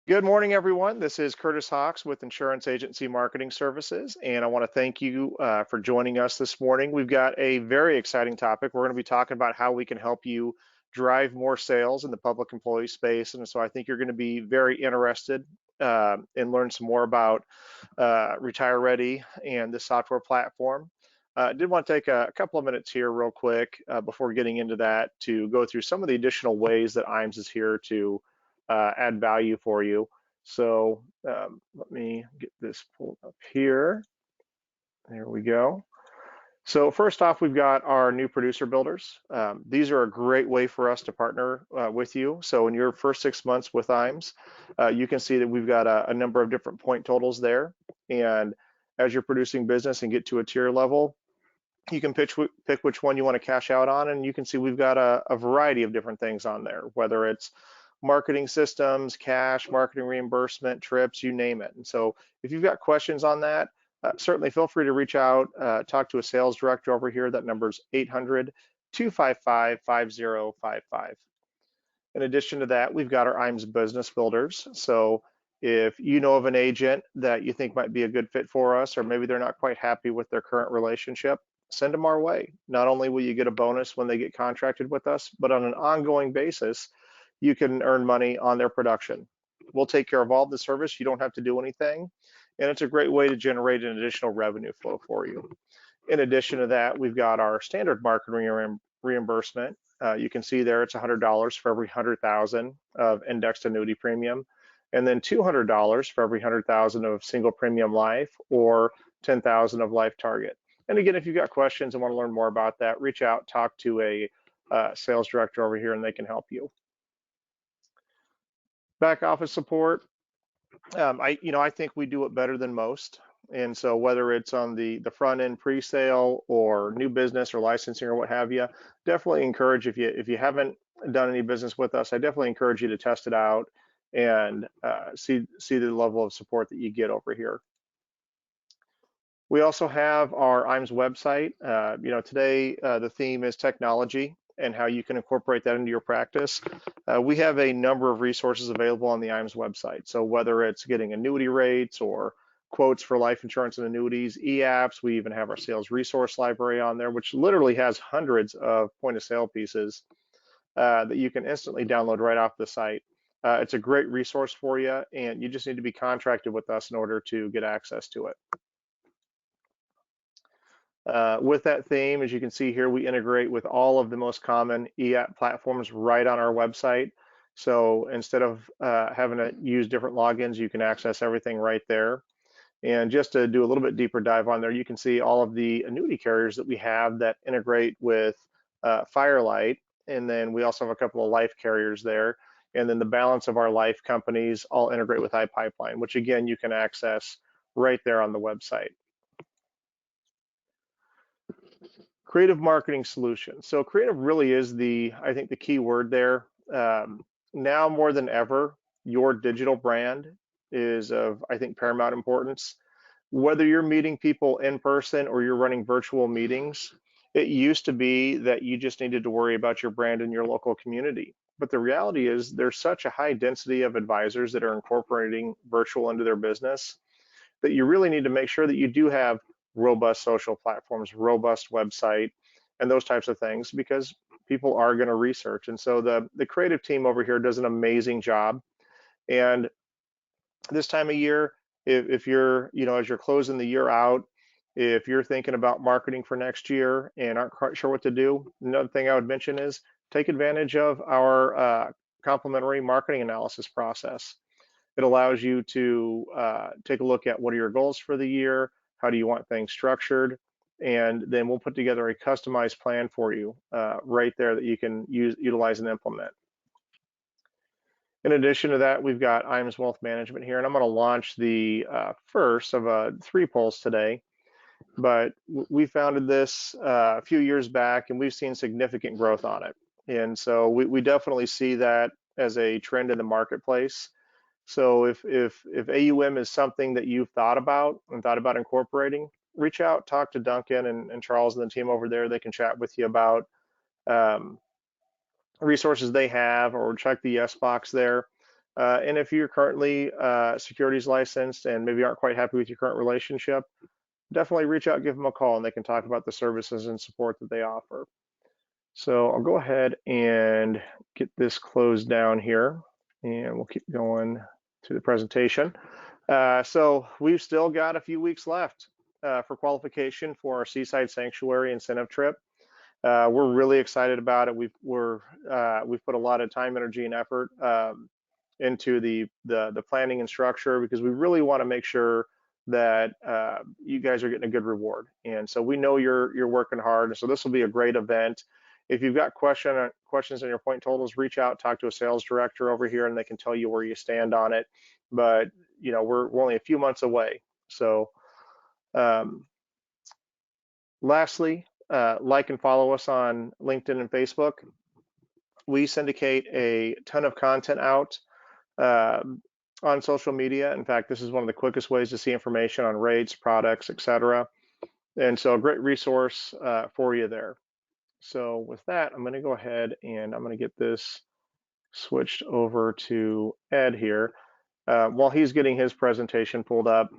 Good morning, everyone. This is Curtis Hawks with Insurance Agency Marketing Services, and I want to thank you for joining us this morning. We've got a very exciting topic. We're going to be talking about how we can help you drive more sales in the public employee space, and so I think you're going to be very interested and learn some more about RetireReady and the software platform. I did want to take a couple of minutes here real quick before getting into that to go through some of the additional ways that IAMS is here to add value for you. So let me get this pulled up here. There we go. So first off, we've got our new producer builders. These are a great way for us to partner with you. So in your first 6 months with IAMS, you can see that we've got a number of different point totals there. And as you're producing business and get to a tier level, you can pick which one you want to cash out on, and you can see we've got a variety of different things on there, whether it's marketing systems, cash, marketing reimbursement, trips, you name it. And so if you've got questions on that, certainly feel free to reach out, talk to a sales director over here. That number is 800-255-5055. In addition to that, we've got our IAMS business builders. So if you know of an agent that you think might be a good fit for us, or maybe they're not quite happy with their current relationship, send them our way. Not only will you get a bonus when they get contracted with us, but on an ongoing basis, you can earn money on their production. We'll take care of all the service. You don't have to do anything. And it's a great way to generate an additional revenue flow for you. In addition to that, we've got our standard marketing reimbursement. You can see there it's $100 for every 100,000 of indexed annuity premium, and then $200 for every 100,000 of single premium life or 10,000 of life target. And again, if you've got questions and want to learn more about that, reach out, talk to a sales director over here, and they can help you. Back office support. I think we do it better than most. And so whether it's on the front end pre-sale or new business or licensing or what have you, definitely encourage if you haven't done any business with us, I definitely encourage you to test it out and see the level of support that you get over here. We also have our IAMS website. Today the theme is technology and how you can incorporate that into your practice. We have a number of resources available on the IAMS website. So whether it's getting annuity rates or quotes for life insurance and annuities, e-apps, we even have our sales resource library on there, which literally has hundreds of point of sale pieces that you can instantly download right off the site. It's a great resource for you, and you just need to be contracted with us in order to get access to it. With that theme, as you can see here, we integrate with all of the most common e-app platforms right on our website. So instead of having to use different logins, you can access everything right there. And just to do a little bit deeper dive on there, you can see all of the annuity carriers that we have that integrate with Firelight. And then we also have a couple of life carriers there. And then the balance of our life companies all integrate with iPipeline, which again, you can access right there on the website. Creative marketing solutions. So creative really is I think the key word there. Now more than ever, your digital brand is of, I think, paramount importance. Whether you're meeting people in person or you're running virtual meetings, it used to be that you just needed to worry about your brand in your local community. But the reality is there's such a high density of advisors that are incorporating virtual into their business that you really need to make sure that you do have robust social platforms, robust website, and those types of things, because people are going to research. And so the creative team over here does an amazing job. And this time of year, if you're, as you're closing the year out, if you're thinking about marketing for next year and aren't quite sure what to do, another thing I would mention is take advantage of our complimentary marketing analysis process. It allows you to take a look at what are your goals for the year, how do you want things structured, and then we'll put together a customized plan for you right there that you can utilize and implement. In addition to that, we've got IAMS Wealth Management here, and I'm going to launch the first of 3 polls today. But we founded this a few years back, and we've seen significant growth on it. And so we definitely see that as a trend in the marketplace. So if AUM is something that you've thought about incorporating, reach out, talk to Duncan and Charles and the team over there. They can chat with you about resources they have, or check the yes box there. And if you're currently securities licensed and maybe aren't quite happy with your current relationship, definitely reach out, give them a call, and they can talk about the services and support that they offer. So I'll go ahead and get this closed down here, and we'll keep going to the presentation. So we've still got a few weeks left for qualification for our Seaside Sanctuary incentive trip. We're really excited about it. We've put a lot of time, energy, and effort into the planning and structure, because we really want to make sure that you guys are getting a good reward. And so we know you're working hard. And so this will be a great event. If you've got questions on your point totals, reach out, talk to a sales director over here, and they can tell you where you stand on it. But you know, we're only a few months away. So lastly, like and follow us on LinkedIn and Facebook. We syndicate a ton of content out on social media. In fact, this is one of the quickest ways to see information on rates, products, etc. And so a great resource for you there. So with that, I'm going to go ahead and I'm going to get this switched over to Ed here while he's getting his presentation pulled up.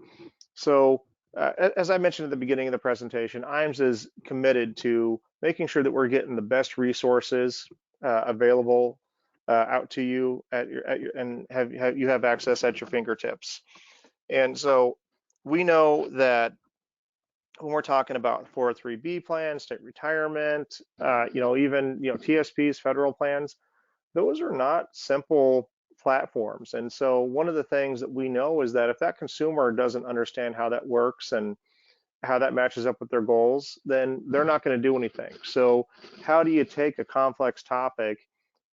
So as I mentioned at the beginning of the presentation, IAMS is committed to making sure that we're getting the best resources available out to you and you have access at your fingertips. And so we know that when we're talking about 403B plans, state retirement, even TSPs, federal plans, those are not simple platforms. And so one of the things that we know is that if that consumer doesn't understand how that works and how that matches up with their goals, then they're not going to do anything. So how do you take a complex topic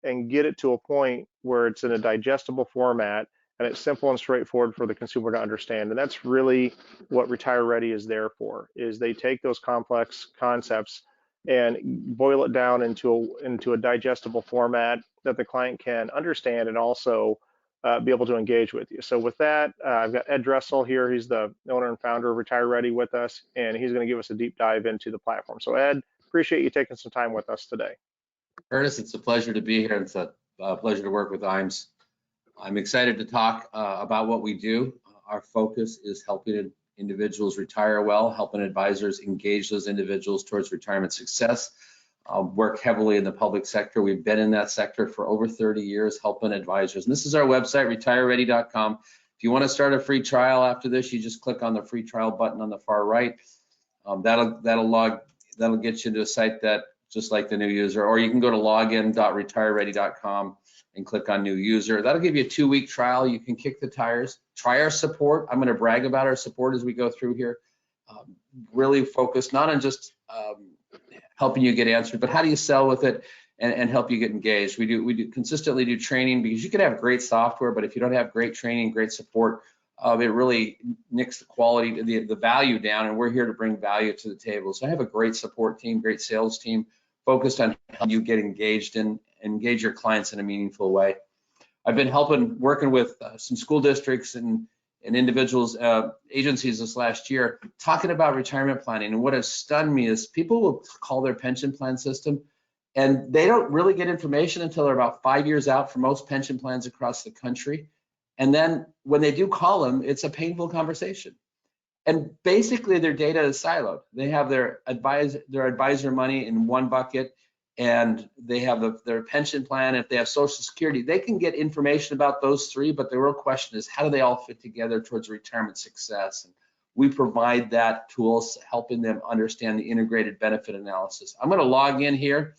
and get it to a point where it's in a digestible format and it's simple and straightforward for the consumer to understand? And that's really what RetireReady is there for, is they take those complex concepts and boil it down into a digestible format that the client can understand and also be able to engage with you. So with that, I've got Ed Dressel here. He's the owner and founder of RetireReady with us, and he's going to give us a deep dive into the platform. So Ed, appreciate you taking some time with us today. Curtis, it's a pleasure to be here. It's a pleasure to work with IAMS. I'm excited to talk about what we do. Our focus is helping individuals retire well, helping advisors engage those individuals towards retirement success. Work heavily in the public sector. We've been in that sector for over 30 years, helping advisors. And this is our website, RetireReady.com. If you want to start a free trial after this, you just click on the free trial button on the far right. That'll get you to a site that just like the new user, or you can go to login.retireready.com and click on new user. That'll give you a 2-week trial. You can kick the tires, try our support. I'm going to brag about our support as we go through here. Really focused not on just helping you get answered, but how do you sell with it and help you get engaged. We consistently do training, because you can have great software, but if you don't have great training, great support, it really nicks the quality, the value down, and we're here to bring value to the table. So I have a great support team, great sales team, focused on helping you get engaged and engage your clients in a meaningful way. I've been working with some school districts and individuals, agencies this last year, talking about retirement planning. And what has stunned me is people will call their pension plan system, and they don't really get information until they're about 5 years out for most pension plans across the country. And then when they do call them, it's a painful conversation. And basically their data is siloed. They have their advisor money in one bucket, and they have their pension plan. If they have Social Security, they can get information about those three, but the real question is, how do they all fit together towards retirement success? And we provide that tools, helping them understand the integrated benefit analysis. I'm going to log in here,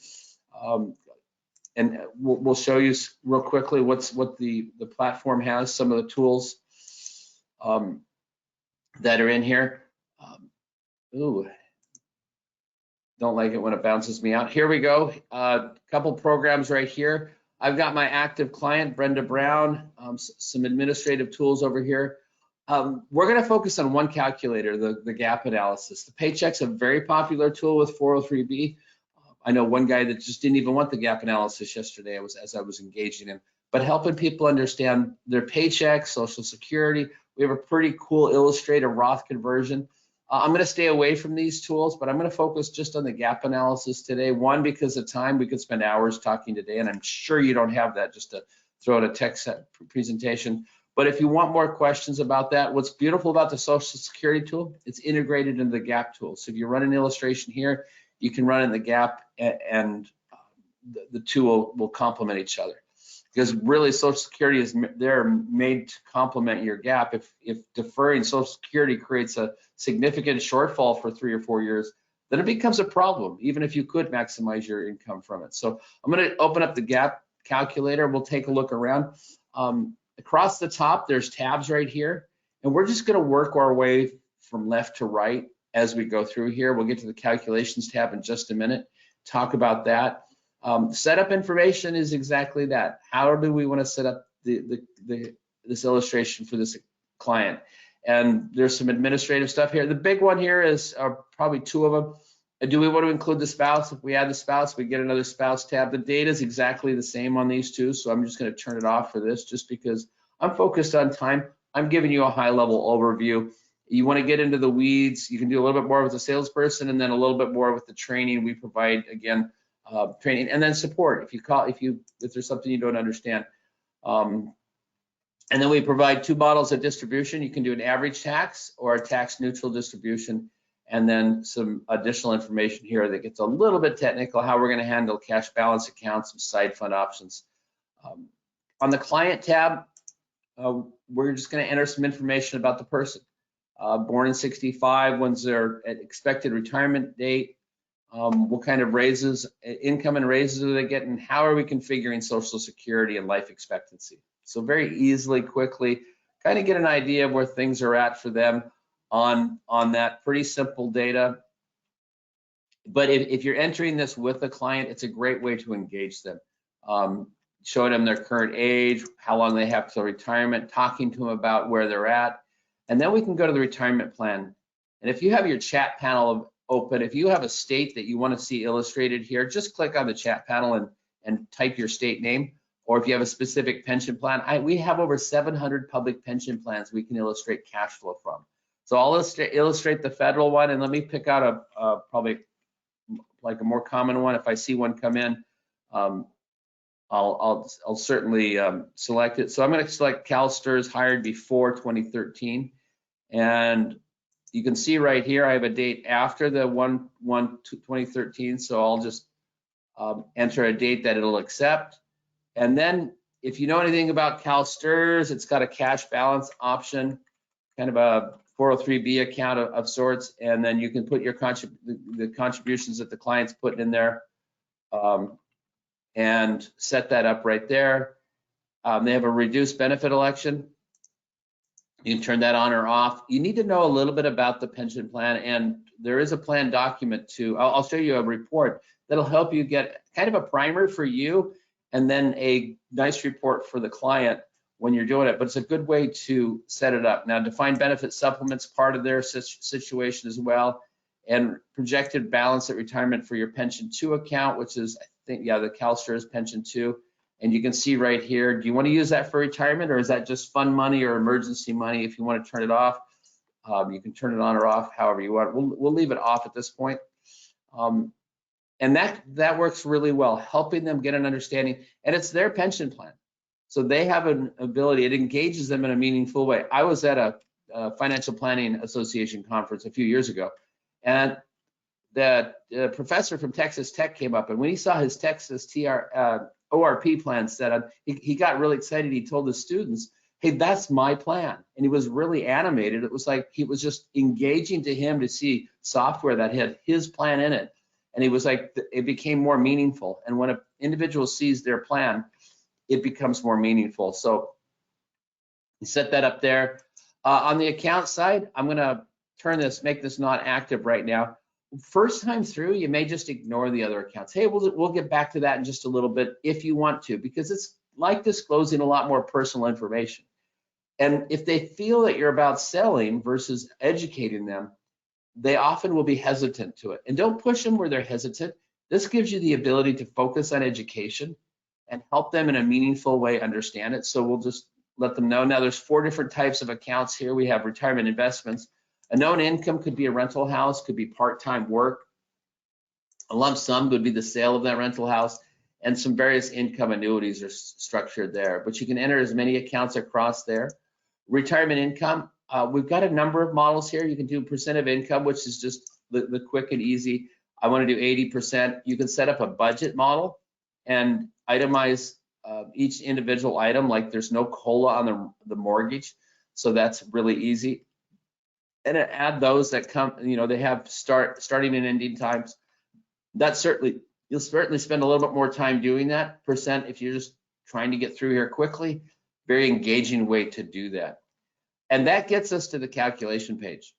and we'll show you real quickly what the platform has, some of the tools that are in here. Don't like it when it bounces me out. Here we go. Couple programs right here. I've got my active client, Brenda Brown, some administrative tools over here. We're going to focus on one calculator, the gap analysis. The Paycheck's a very popular tool with 403B. I know one guy that just didn't even want the gap analysis yesterday as I was engaging him. But helping people understand their paycheck, Social Security. We have a pretty cool illustrative Roth conversion. I'm going to stay away from these tools, but I'm going to focus just on the gap analysis today. One, because of time, we could spend hours talking today, and I'm sure you don't have that just to throw out a tech presentation. But if you want more questions about that, what's beautiful about the Social Security tool, it's integrated into the GAP tool. So if you run an illustration here, you can run in the GAP, and the two will complement each other. Because really, Social Security is they're made to complement your GAP. If deferring Social Security creates a significant shortfall for 3 or 4 years, then it becomes a problem, even if you could maximize your income from it. So I'm going to open up the GAP calculator. We'll take a look around. Across the top, there's tabs right here, and we're just going to work our way from left to right as we go through here. We'll get to the calculations tab in just a minute, talk about that. Setup information is exactly that. How do we want to set up this illustration for this client? And there's some administrative stuff here. The big one here is probably 2 of them. Do we want to include the spouse? If we add the spouse, we get another spouse tab. The data is exactly the same on these 2, so I'm just going to turn it off for this just because I'm focused on time. I'm giving you a high-level overview. You want to get into the weeds, you can do a little bit more with the salesperson and then a little bit more with the training we provide, again, training, and then support if there's something you don't understand. And then we provide 2 models of distribution. You can do an average tax or a tax neutral distribution, and then some additional information here that gets a little bit technical, how we're going to handle cash balance accounts and side fund options. On the client tab, we're just going to enter some information about the person. Born in 65, when's their expected retirement date, what kind of raises, income and raises are they getting, how are we configuring Social Security and life expectancy. So very easily, quickly, kind of get an idea of where things are at for them on that pretty simple data. But if you're entering this with a client, it's a great way to engage them. Showing them their current age, how long they have till retirement, talking to them about where they're at. And then we can go to the retirement plan. And if you have your chat panel open, if you have a state that you want to see illustrated here, just click on the chat panel and type your state name. Or if you have a specific pension plan, we have over 700 public pension plans we can illustrate cash flow from. So I'll illustrate the federal one, and let me pick out a probably like a more common one. If I see one come in, I'll certainly select it. So I'm going to select CalSTRS hired before 2013, and you can see right here I have a date after the 1/1/2013. So I'll just enter a date that it'll accept. And then if you know anything about CalSTRS, it's got a cash balance option, kind of a 403B account of sorts, and then you can put your the contributions that the client's putting in there and set that up right there. They have a reduced benefit election. You can turn that on or off. You need to know a little bit about the pension plan, and there is a plan document too. I'll show you a report that'll help you get kind of a primer for you and then a nice report for the client when you're doing it, but it's a good way to set it up. Now, defined benefit supplements part of their situation as well, and projected balance at retirement for your pension 2 account, which is, I think, yeah, the CalSTRS pension 2. And you can see right here, do you want to use that for retirement, or is that just fund money or emergency money? If you want to turn it off, you can turn it on or off however you want. We'll leave it off at this point. And that works really well, helping them get an understanding, and it's their pension plan. So they have an ability, it engages them in a meaningful way. I was at a Financial Planning Association conference a few years ago, and the professor from Texas Tech came up, and when he saw his Texas ORP plan set up, he got really excited. He told the students, hey, that's my plan. And he was really animated. It was like he was just engaging to him to see software that had his plan in it. And he was like, it became more meaningful. And when an individual sees their plan, it becomes more meaningful. So you set that up there. On the account side, I'm going to make this not active right now. First time through, you may just ignore the other accounts. Hey, we'll get back to that in just a little bit if you want to, because it's like disclosing a lot more personal information. And if they feel that you're about selling versus educating them, they often will be hesitant to it. And don't push them where they're hesitant. This gives you the ability to focus on education and help them in a meaningful way understand it. So we'll just let them know. Now there's 4 different types of accounts here. We have retirement investments. A known income could be a rental house, could be part-time work. A lump sum would be the sale of that rental house. and some various income annuities are structured there. But you can enter as many accounts across there. Retirement income, we've got a number of models here. You can do percent of income, which is just the quick and easy. I want to do 80%. You can set up a budget model and itemize each individual item, like there's no COLA on the mortgage. So that's really easy. And add those that come, they have starting and ending times. You'll certainly spend a little bit more time doing that percent if you're just trying to get through here quickly. Very engaging way to do that. And that gets us to the calculation page.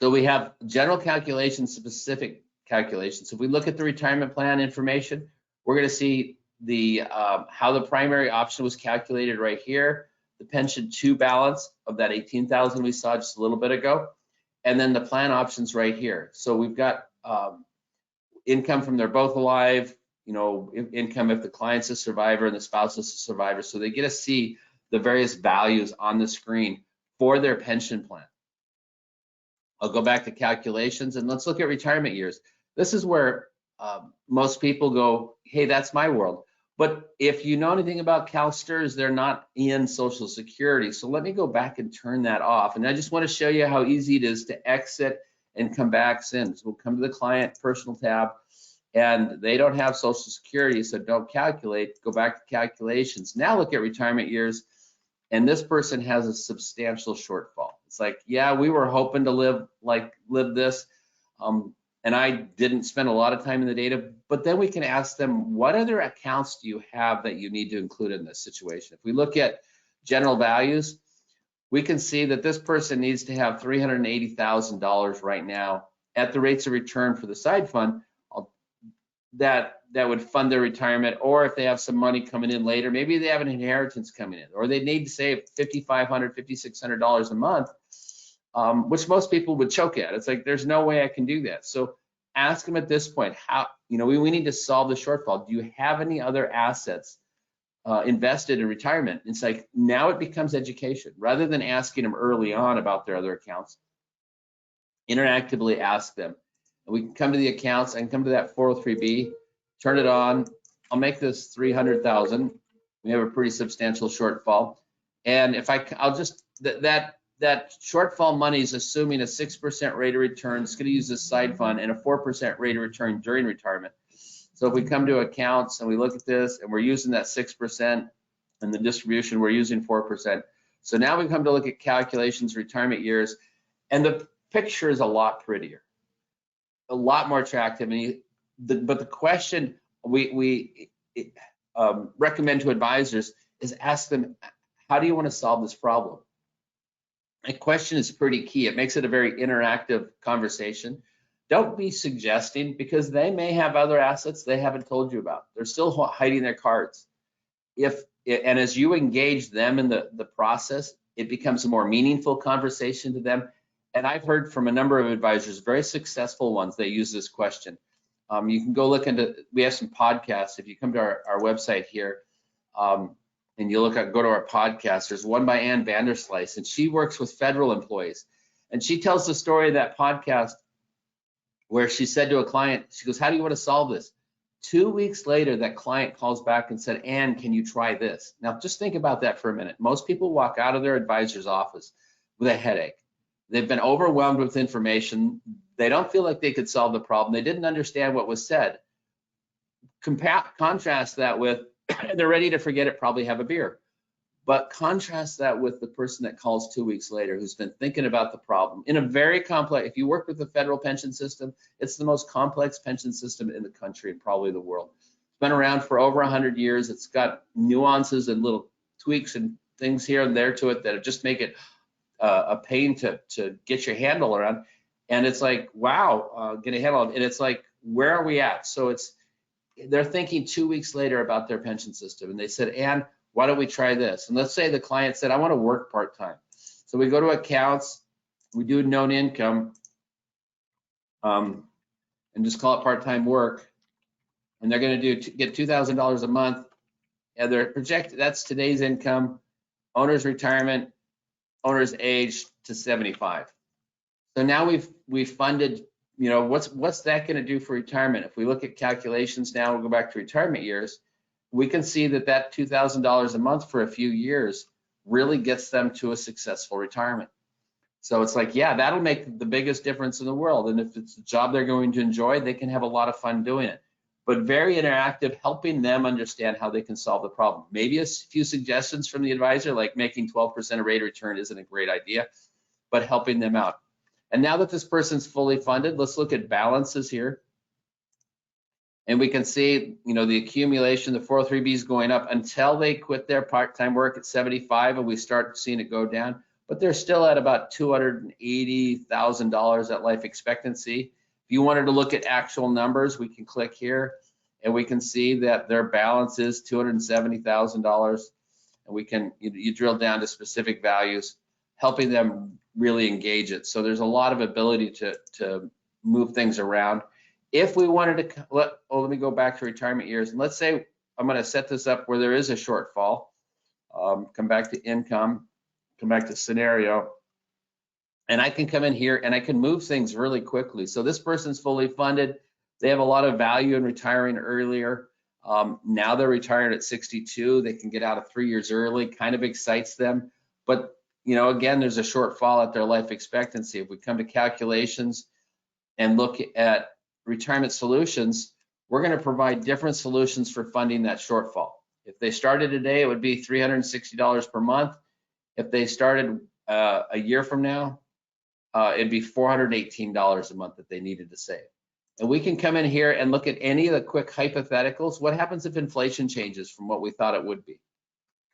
So we have general calculations, specific calculations. If we look at the retirement plan information, we're going to see the how the primary option was calculated right here, the pension 2 balance of that 18,000 we saw just a little bit ago, and then the plan options right here. So we've got income from they're both alive, income if the client's a survivor and the spouse is a survivor. So they get to see the various values on the screen for their pension plan. I'll go back to calculations and let's look at retirement years. This is where most people go, hey, that's my world. But if you know anything about CalSTRS, they're not in Social Security. So let me go back and turn that off. And I just want to show you how easy it is to exit and come back in. So we'll come to the client personal tab, and they don't have Social Security, so don't calculate. Go back to calculations. Now look at retirement years, and this person has a substantial shortfall. It's like, yeah, we were hoping to live this, and I didn't spend a lot of time in the data, but then we can ask them, what other accounts do you have that you need to include in this situation? If we look at general values, we can see that this person needs to have $380,000 right now at the rates of return for the side fund that would fund their retirement, or if they have some money coming in later, maybe they have an inheritance coming in, or they need to save $5,500, $5,600 a month, which most people would choke at. It's like, there's no way I can do that. So ask them at this point, how, we need to solve the shortfall. Do you have any other assets invested in retirement? It's like, now it becomes education. Rather than asking them early on about their other accounts, interactively ask them. And we can come to the accounts and come to that 403B, turn it on. I'll make this 300,000. We have a pretty substantial shortfall. And if I'll just, that shortfall money is assuming a 6% rate of return. It's going to use this side fund and a 4% rate of return during retirement. So if we come to accounts and we look at this and we're using that 6% and the distribution, we're using 4%. So now we come to look at calculations, retirement years, and the picture is a lot prettier, a lot more attractive. But the question we recommend to advisors is ask them, how do you want to solve this problem? A question is pretty key. It makes it a very interactive conversation. Don't be suggesting, because they may have other assets they haven't told you about. They're still hiding their cards. And as you engage them in the process, it becomes a more meaningful conversation to them. And I've heard from a number of advisors, very successful ones, they use this question. You can go look into, we have some podcasts. If you come to our website here, and you go to our podcast, there's one by Ann Vanderslice, and she works with federal employees. And she tells the story of that podcast where she said to a client, she goes, how do you want to solve this? 2 weeks later, that client calls back and said, Ann, can you try this? Now, just think about that for a minute. Most people walk out of their advisor's office with a headache. They've been overwhelmed with information. They don't feel like they could solve the problem. They didn't understand what was said. Contrast that with, they're ready to forget it, probably have a beer. But contrast that with the person that calls 2 weeks later who's been thinking about the problem in a very complex, if you work with the federal pension system, it's the most complex pension system in the country and probably the world. It's been around for over 100 years. It's got nuances and little tweaks and things here and there to it that just make it a pain to get your handle around. And it's like, wow, get a handle on. And it's like, where are we at? So they're thinking 2 weeks later about their pension system. And they said, Ann, why don't we try this? And let's say the client said, I want to work part-time. So we go to accounts, we do known income, and just call it part-time work. And they're going to get $2,000 a month. And they're projected, that's today's income, owner's retirement, owner's age to 75. So now we've funded, you know, what's that going to do for retirement? If we look at calculations now, we'll go back to retirement years, we can see that $2,000 a month for a few years really gets them to a successful retirement. So it's like, yeah, that'll make the biggest difference in the world. And if it's a job they're going to enjoy, they can have a lot of fun doing it. But very interactive, helping them understand how they can solve the problem. Maybe a few suggestions from the advisor, like making 12% of rate of return isn't a great idea, but helping them out. And now that this person's fully funded, let's look at balances here. And we can see, you know, the accumulation, the 403B is going up until they quit their part-time work at 75, and we start seeing it go down. But they're still at about $280,000 at life expectancy. If you wanted to look at actual numbers, we can click here, and we can see that their balance is $270,000. And we can, you drill down to specific values, helping them really engage it. So there's a lot of ability to move things around. If we wanted to, let me go back to retirement years. And let's say I'm going to set this up where there is a shortfall. Come back to income, come back to scenario. And I can come in here and I can move things really quickly. So this person's fully funded. They have a lot of value in retiring earlier. Now they're retired at 62. They can get out of 3 years early, kind of excites them. But, you know, again, there's a shortfall at their life expectancy. If we come to calculations and look at retirement solutions, we're going to provide different solutions for funding that shortfall. If they started today, it would be $360 per month. If they started a year from now, it'd be $418 a month that they needed to save. And we can come in here and look at any of the quick hypotheticals. What happens if inflation changes from what we thought it would be?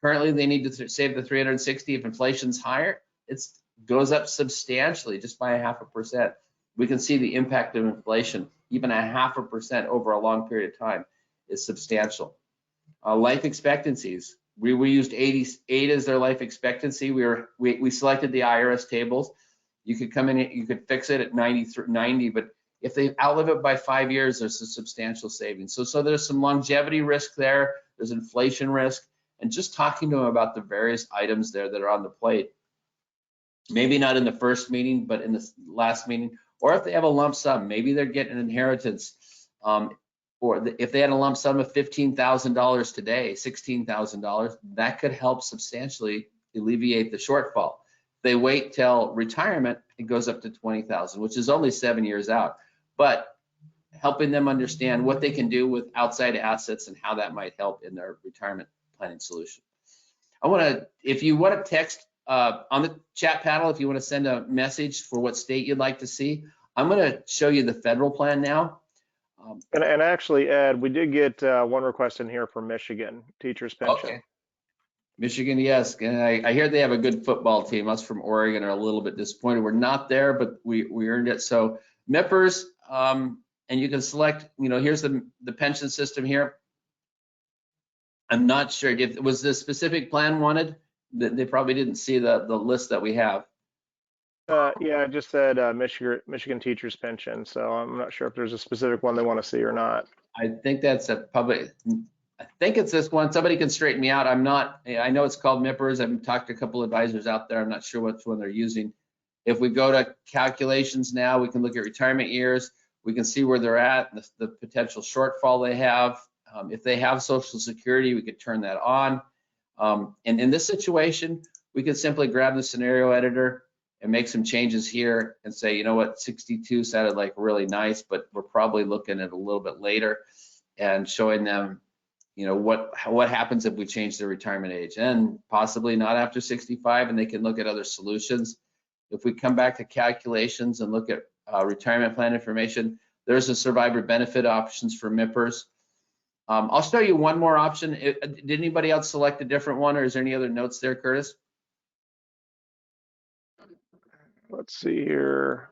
Currently, they need to save the 360. If inflation's higher, it goes up substantially, just by 0.5%. We can see the impact of inflation. Even 0.5% over a long period of time is substantial. Life expectancies. We used 88 as their life expectancy. We selected the IRS tables. You could come in, you could fix it at 90, but if they outlive it by 5 years, there's a substantial savings. So there's some longevity risk there. There's inflation risk, and just talking to them about the various items there that are on the plate. Maybe not in the first meeting, but in the last meeting. Or if they have a lump sum, maybe they're getting an inheritance. Or if they had a lump sum of $15,000 today, $16,000, that could help substantially alleviate the shortfall. If they wait till retirement, it goes up to $20,000, which is only 7 years out. But helping them understand what they can do with outside assets and how that might help in their retirement planning solution. If you want to text on the chat panel, if you want to send a message for what state you'd like to see, I'm going to show you the federal plan now. And actually, Ed, we did get one request in here for Michigan teachers pension. Okay. Michigan, yes, and I hear they have a good football team. Us from Oregon are a little bit disappointed we're not there, but we earned it. So MIPers, and you can select, you know, here's the pension system here. I'm not sure if was the specific plan wanted. They probably didn't see the list that we have. Yeah, I just said Michigan teachers pension, so I'm not sure if there's a specific one they want to see or not. I think that's a public. I think it's this one. Somebody can straighten me out. I'm not. I know it's called MIPers. I've talked to a couple advisors out there. I'm not sure which one they're using. If we go to calculations now, we can look at retirement years. We can see where they're at, the potential shortfall they have. If they have Social Security, we could turn that on. And in this situation, we could simply grab the scenario editor and make some changes here and say, you know what, 62 sounded like really nice, but we're probably looking at a little bit later, and showing them, you know, what happens if we change their retirement age, and possibly not after 65, and they can look at other solutions. If we come back to calculations and look at retirement plan information, there's a survivor benefit options for MIPers. I'll show you one more option. Did anybody else select a different one, or is there any other notes there, Curtis? Let's see here.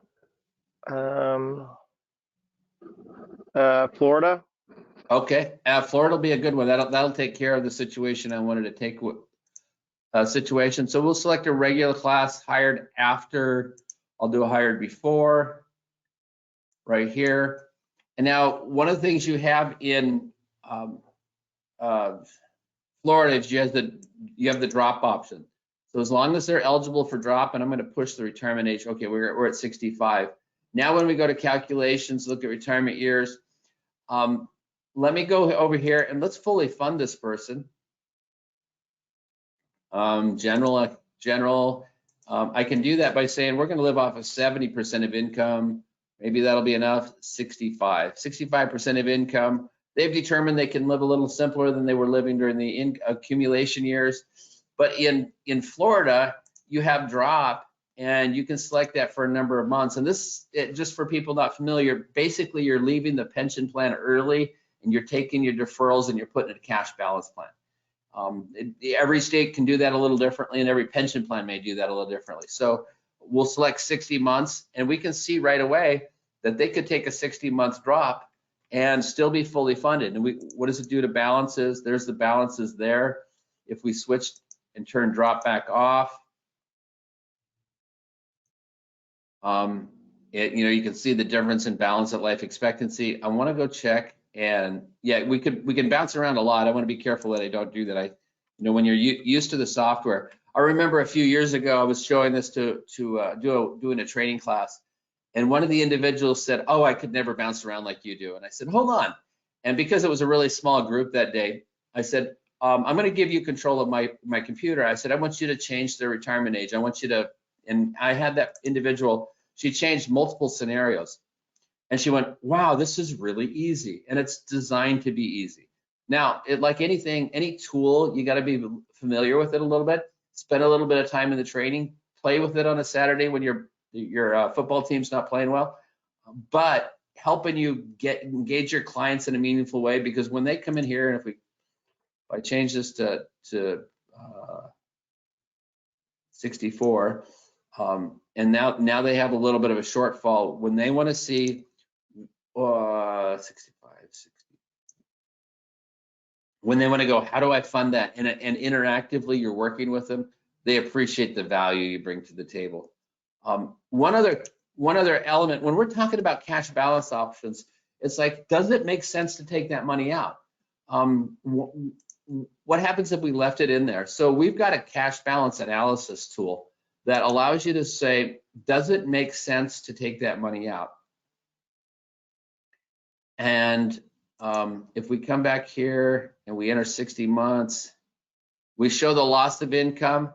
Florida. Okay, Florida will be a good one. That'll take care of the situation I wanted to take situation. So we'll select a regular class, hired after. I'll do a hired before right here. And now one of the things you have in Florida is you have the drop option. So as long as they're eligible for drop, and I'm going to push the retirement age. Okay, we're at 65. Now when we go to calculations, look at retirement years. Let me go over here and let's fully fund this person. General. I can do that by saying we're going to live off of 70% of income. Maybe that'll be enough. 65% of income. They've determined they can live a little simpler than they were living during the accumulation years. But in Florida, you have drop, and you can select that for a number of months. And this, just for people not familiar, basically you're leaving the pension plan early, and you're taking your deferrals and you're putting in a cash balance plan. Every state can do that a little differently, and every pension plan may do that a little differently. So we'll select 60 months, and we can see right away that they could take a 60-month drop and still be fully funded. And what does it do to balances? There's the balances there. If we switch and turn drop back off, you can see the difference in balance at life expectancy. I want to go check. And yeah, we can bounce around a lot. I want to be careful that I don't do that. When you're used to the software. I remember a few years ago I was showing this doing a training class, and one of the individuals said, "Oh, I could never bounce around like you do." And I said, "Hold on." And because it was a really small group that day, I said, "I'm going to give you control of my computer." I said, "I want you to change their retirement age. I want you to," and I had that individual. She changed multiple scenarios. And she went, "Wow, this is really easy." And it's designed to be easy. Now, like anything, any tool, you got to be familiar with it a little bit, spend a little bit of time in the training, play with it on a Saturday when your football team's not playing well, but helping you engage your clients in a meaningful way, because when they come in here, and if I change this to 64, and now they have a little bit of a shortfall when they want to see 65, 60. When they want to go, how do I fund that? And interactively, you're working with them. They appreciate the value you bring to the table. One other element, when we're talking about cash balance options, it's like, does it make sense to take that money out? What happens if we left it in there? So we've got a cash balance analysis tool that allows you to say, does it make sense to take that money out? And if we come back here and we enter 60 months, we show the loss of income,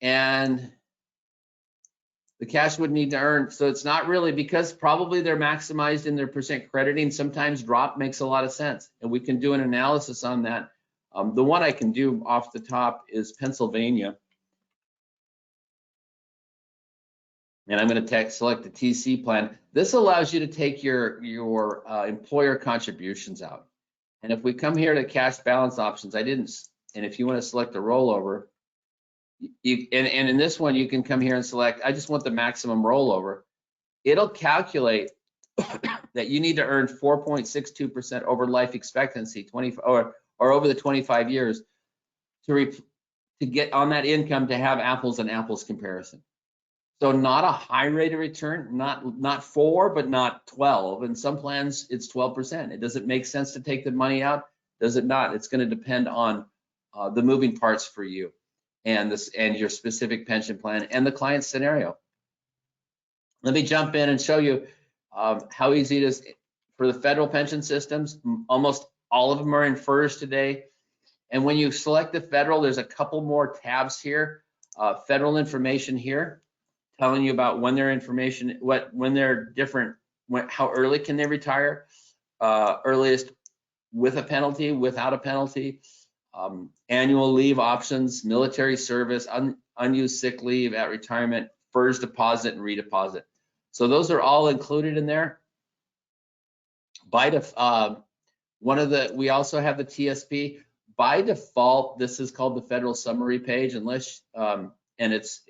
and the cash would need to earn. So it's not really, because probably they're maximized in their percent crediting. Sometimes drop makes a lot of sense, and we can do an analysis on that. The one I can do off the top is Pennsylvania. And I'm going to select the TC plan. This allows you to take your employer contributions out. And if we come here to cash balance options, and if you want to select the rollover, and in this one, you can come here and select, I just want the maximum rollover. It'll calculate that you need to earn 4.62% over life expectancy, or over the 25 years to get on that income to have apples and apples comparison. So not a high rate of return, not 4, but not 12. In some plans, it's 12%. Does it make sense to take the money out? Does it not? It's going to depend on the moving parts for you and your specific pension plan and the client scenario. Let me jump in and show you how easy it is for the federal pension systems. Almost all of them are in FERS today. And when you select the federal, there's a couple more tabs here. Federal information here, telling you about when their information, when they're different, how early can they retire, earliest with a penalty, without a penalty, annual leave options, military service, unused sick leave at retirement, FERS deposit and redeposit. So those are all included in there. We also have the TSP. By default, this is called the federal summary page, unless and that's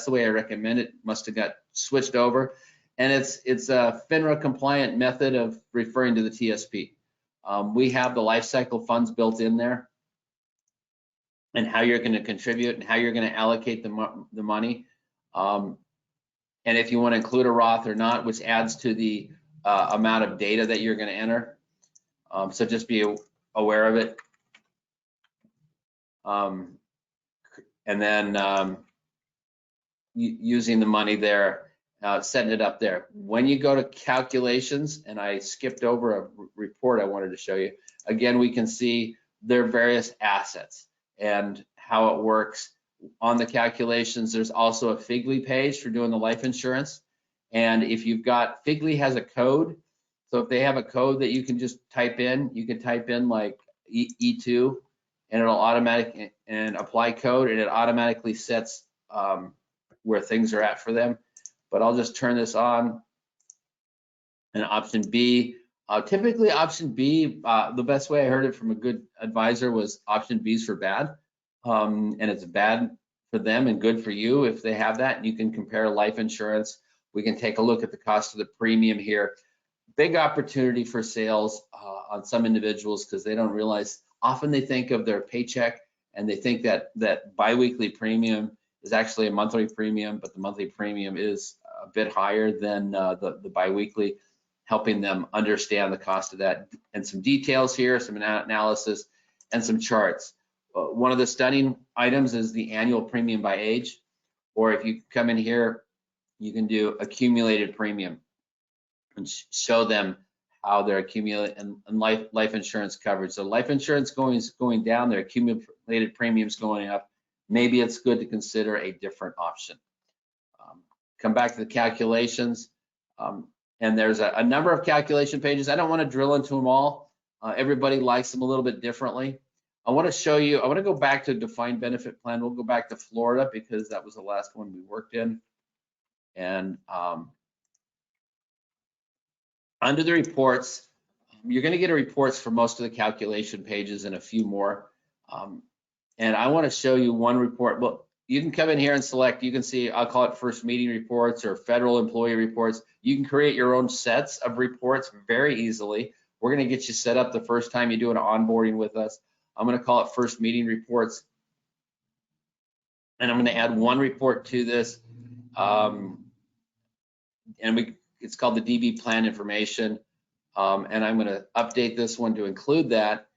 the way I recommend it. Must have got switched over, and it's a FINRA compliant method of referring to the TSP. We have the life cycle funds built in there, and how you're going to contribute and how you're going to allocate the money, and if you want to include a Roth or not, which adds to the amount of data that you're going to enter. So just be aware of it. And then using the money there. setting it up there. When you go to calculations, and I skipped over a report I wanted to show you, again, we can see their various assets and how it works. On the calculations, there's also a Figly page for doing the life insurance. And if you've got, Figly has a code. So if they have a code that you can just type in, you can type in like E2 and it'll automatic and apply code, and it automatically sets where things are at for them. But I'll just turn this on. And option B, typically option B, the best way I heard it from a good advisor was option B is for bad. And it's bad for them and good for you if they have that. And you can compare life insurance. We can take a look at the cost of the premium here. Big opportunity for sales on some individuals because they don't realize, often they think of their paycheck and they think that biweekly premium is actually a monthly premium, but the monthly premium is a bit higher than the biweekly, helping them understand the cost of that. And some details here, some analysis, and some charts. One of the stunning items is the annual premium by age, or if you come in here, you can do accumulated premium and show them how they're accumulating and life insurance coverage. So life insurance going down, their accumulated premiums going up. Maybe it's good to consider a different option. Come back to the calculations, and there's a number of calculation pages. I don't want to drill into them all. Everybody likes them a little bit differently. I want to show you, I want to go back to defined benefit plan. We'll go back to Florida because that was the last one we worked in. And under the reports, you're going to get reports for most of the calculation pages and a few more. And I want to show you one report. Well, you can come in here and select, you can see, I'll call it first meeting reports or federal employee reports. You can create your own sets of reports very easily. We're going to get you set up the first time you do an onboarding with us. I'm going to call it first meeting reports. And I'm going to add one report to this. It's called the DB plan information. And I'm going to update this one to include that.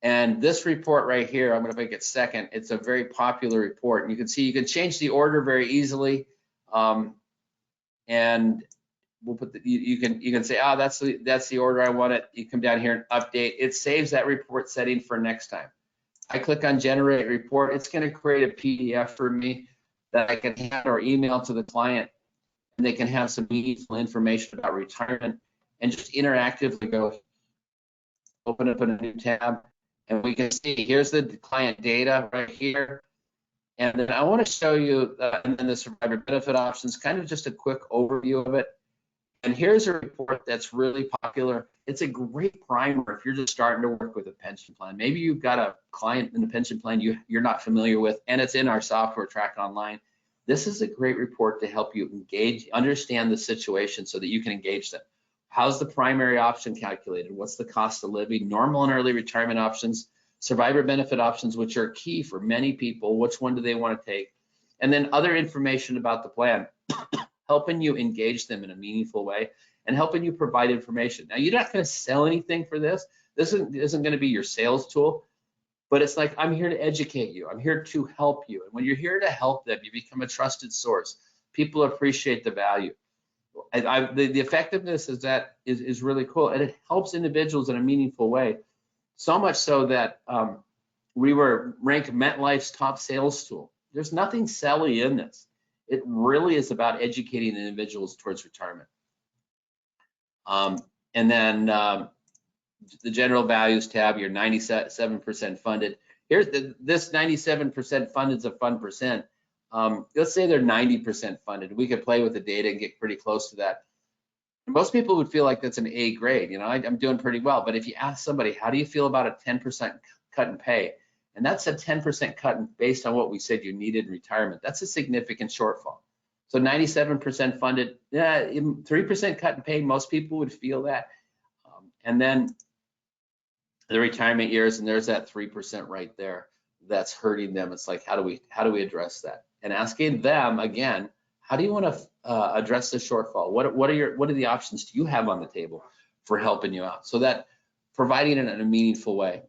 And this report right here, I'm going to make it second. It's a very popular report. And you can see you can change the order very easily. And we'll put you can say, oh, that's the order I want it. You come down here and update. It saves that report setting for next time. I click on generate report. It's going to create a PDF for me that I can have or email to the client, and they can have some meaningful information about retirement and just interactively go open up in a new tab. And we can see here's the client data right here. And then I want to show you, and then the survivor benefit options, kind of just a quick overview of it. And here's a report that's really popular. It's a great primer if you're just starting to work with a pension plan. Maybe you've got a client in the pension plan you're not familiar with, and it's in our software TRAK Online. This is a great report to help you engage, understand the situation so that you can engage them. How's the primary option calculated? What's the cost of living? Normal and early retirement options, survivor benefit options, which are key for many people. Which one do they want to take? And then other information about the plan, helping you engage them in a meaningful way and helping you provide information. Now, you're not going to sell anything for this. This isn't going to be your sales tool, but it's like, I'm here to educate you. I'm here to help you. And when you're here to help them, you become a trusted source. People appreciate the value. The effectiveness is really cool, and it helps individuals in a meaningful way. So much so that we were ranked MetLife's top sales tool. There's nothing selly in this. It really is about educating individuals towards retirement. And then the general values tab, you're 97% funded. Here's this 97% funded is a fun percent. Let's say they're 90% funded. We could play with the data and get pretty close to that. Most people would feel like that's an A grade. You know, I'm doing pretty well. But if you ask somebody, how do you feel about a 10% cut in pay? And that's a 10% cut based on what we said you needed in retirement. That's a significant shortfall. So 97% funded, 3% cut in pay, most people would feel that. And then the retirement years, and there's that 3% right there that's hurting them. It's like, how do we address that? And asking them again, how do you want to address the shortfall? What are the options do you have on the table for helping you out? So that providing it in a meaningful way.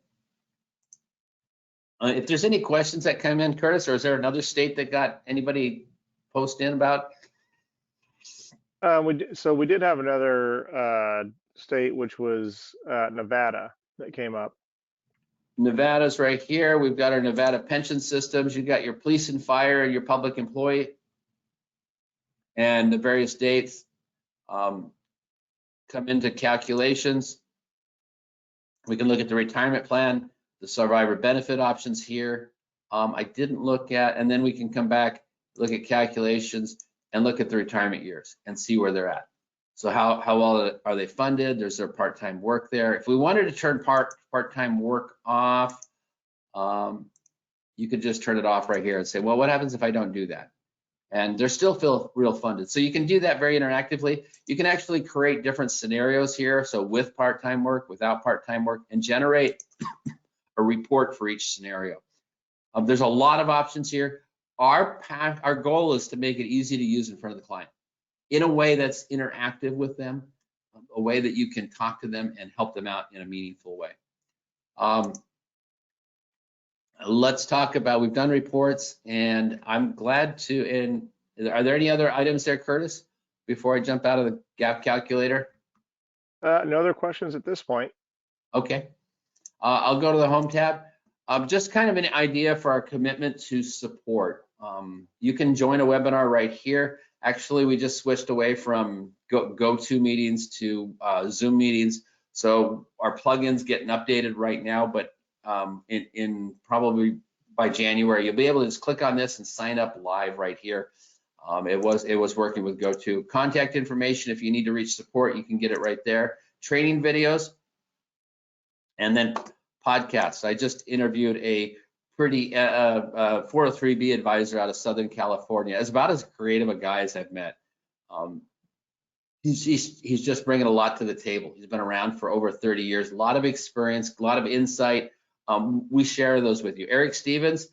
If there's any questions that come in, Curtis, or is there another state that got anybody post in about? So we did have another state, which was Nevada, that came up. Nevada's right here. We've got our Nevada pension systems. You've got your police and fire, your public employee, and the various dates come into calculations. We can look at the retirement plan, the survivor benefit options here. I didn't look at, and then we can come back, look at calculations, and look at the retirement years and see where they're at. So how well are they funded? There's their part-time work there. If we wanted to turn part-time work off, you could just turn it off right here and say, well, what happens if I don't do that? And they're still feel real funded. So you can do that very interactively. You can actually create different scenarios here. So with part-time work, without part-time work, and generate a report for each scenario. There's a lot of options here. Our goal is to make it easy to use in front of the client in a way that's interactive with them, a way that you can talk to them and help them out in a meaningful way. Let's talk about, we've done reports, and I'm glad to, and are there any other items there, Curtis, before I jump out of the gap calculator? No other questions at this point. Okay. I'll go to the home tab. Just kind of an idea for our commitment to support. You can join a webinar right here. Actually, we just switched away from go-to meetings to Zoom meetings. So our plugins getting updated right now, but in probably by January, you'll be able to just click on this and sign up live right here. It was working with go-to. Contact information, if you need to reach support, you can get it right there. Training videos, and then podcasts. I just interviewed a pretty 403B advisor out of Southern California. As about as creative a guy as I've met. He's just bringing a lot to the table. He's been around for over 30 years, a lot of experience, a lot of insight. We share those with you. Eric Stevens,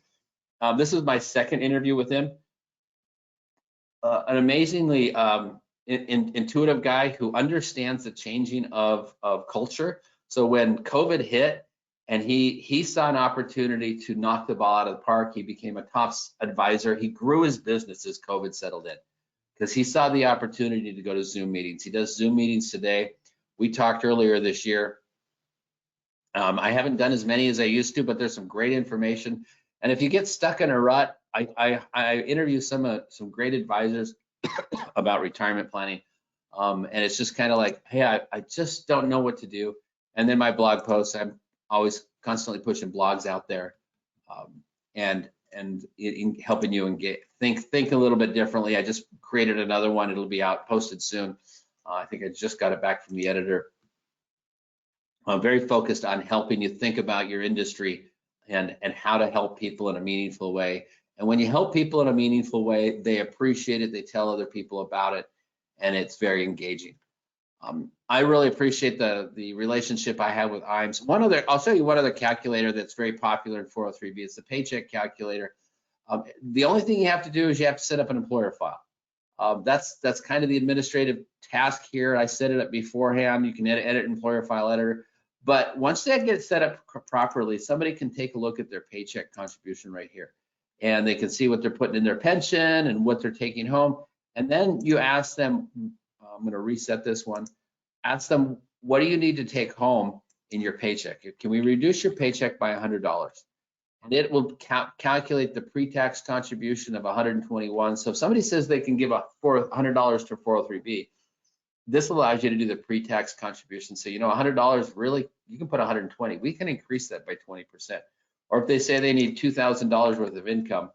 this is my second interview with him. An amazingly intuitive guy who understands the changing of culture. So when COVID hit and he saw an opportunity to knock the ball out of the park, he became a top advisor. He grew his business as COVID settled in because he saw the opportunity to go to Zoom meetings. He does Zoom meetings today. We talked earlier this year. I haven't done as many as I used to, but there's some great information. And if you get stuck in a rut, I interview some great advisors about retirement planning. And it's just kind of like, hey, I just don't know what to do. And then my blog posts, I'm always constantly pushing blogs out there, and in helping you and think a little bit differently. I just created another one. It'll be posted soon. I think I just got it back from the editor. I'm very focused on helping you think about your industry and how to help people in a meaningful way. And when you help people in a meaningful way, they appreciate it. They tell other people about it, and it's very engaging. I really appreciate the relationship I have with IAMS. I'll show you one other calculator that's very popular in 403B. It's the paycheck calculator. The only thing you have to do is you have to set up an employer file. That's kind of the administrative task here. I set it up beforehand. You can edit employer file editor. But once that gets set up properly, somebody can take a look at their paycheck contribution right here. And they can see what they're putting in their pension and what they're taking home. And then you ask them, I'm going to reset this one. Ask them, what do you need to take home in your paycheck? Can we reduce your paycheck by $100? And it will calculate the pre-tax contribution of 121. So if somebody says they can give $100 to 403B, this allows you to do the pre-tax contribution. So, $100 really, you can put 120. We can increase that by 20%. Or if they say they need $2,000 worth of income,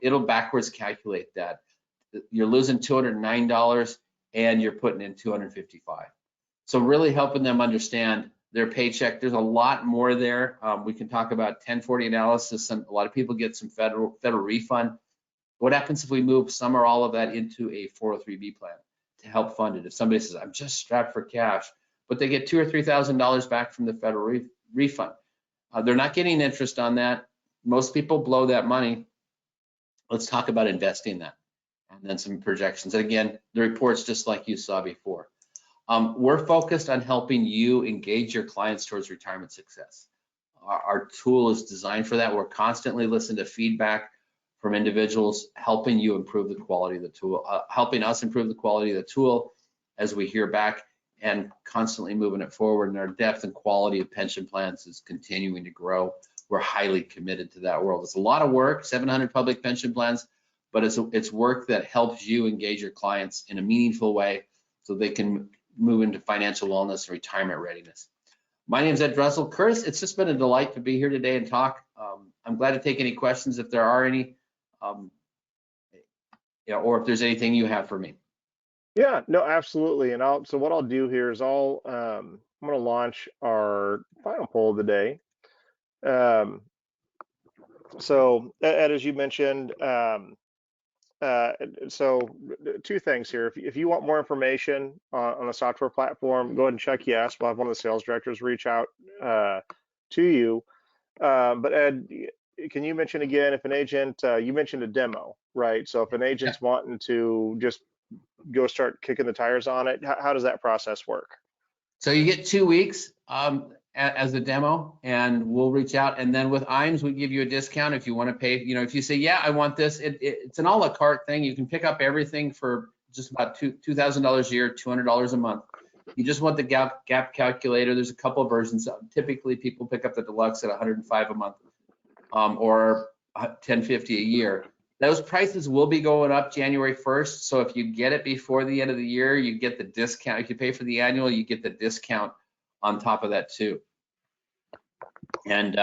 it'll backwards calculate that. You're losing $209 and you're putting in $255. So really helping them understand their paycheck. There's a lot more there. We can talk about 1040 analysis. A lot of people get some federal refund. What happens if we move some or all of that into a 403B plan to help fund it? If somebody says, I'm just strapped for cash, but they get $2,000 or $3,000 back from the federal refund. They're not getting interest on that. Most people blow that money. Let's talk about investing that. And then some projections. And again, the report's just like you saw before. We're focused on helping you engage your clients towards retirement success. Our tool is designed for that. We're constantly listening to feedback from individuals helping you improve the quality of the tool, helping us improve the quality of the tool as we hear back, and constantly moving it forward. And our depth and quality of pension plans is continuing to grow. We're highly committed to that world. It's a lot of work, 700 public pension plans, but it's work that helps you engage your clients in a meaningful way so they can move into financial wellness and retirement readiness. My name is Ed Dressel. Curtis, it's just been a delight to be here today and talk. I'm glad to take any questions if there are any, or if there's anything you have for me. Yeah, no, absolutely. And so what I'll do here is I'm going to launch our final poll of the day. So Ed, as you mentioned, so two things here. If you want more information on the software platform, go ahead and check yes. We'll have one of the sales directors reach out to you. But Ed, can you mention again, if an agent, you mentioned a demo, right? So if an agent's wanting to just go start kicking the tires on it, how does that process work? So you get 2 weeks as a demo, and we'll reach out. And then with IAMS, we give you a discount if you want to pay. If you say, yeah, I want this, it's an a la carte thing. You can pick up everything for just about $2,000 a year, $200 a month. You just want the gap calculator. There's a couple of versions. Typically, people pick up the deluxe at $105 a month or $1,050 a year. Those prices will be going up January 1st. So if you get it before the end of the year, you get the discount. If you pay for the annual, you get the discount on top of that too. And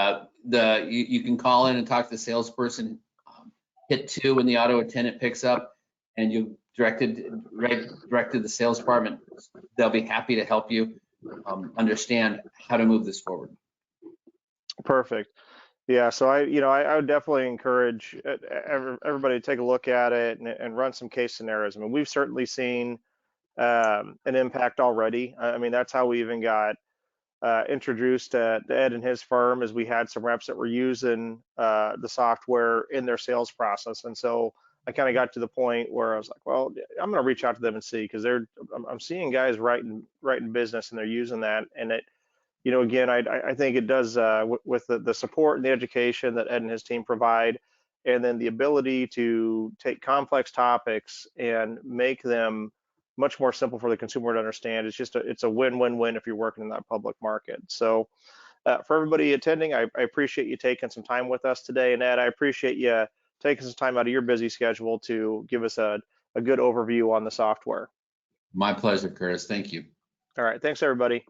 you can call in and talk to the salesperson, hit 2 when the auto attendant picks up, and you directed to the sales department. They'll be happy to help you understand how to move this forward. Perfect. Yeah, so I would definitely encourage everybody to take a look at it and run some case scenarios. I mean, we've certainly seen an impact already. I mean, that's how we even got introduced to Ed and his firm, as we had some reps that were using the software in their sales process. And so I kind of got to the point where I was like, well, I'm going to reach out to them and see, because I'm seeing guys writing business and they're using that, and it. Again, I think it does with the support and the education that Ed and his team provide, and then the ability to take complex topics and make them much more simple for the consumer to understand. It's a win-win-win if you're working in that public market. So for everybody attending, I appreciate you taking some time with us today. And Ed, I appreciate you taking some time out of your busy schedule to give us a good overview on the software. My pleasure, Curtis. Thank you. All right. Thanks, everybody.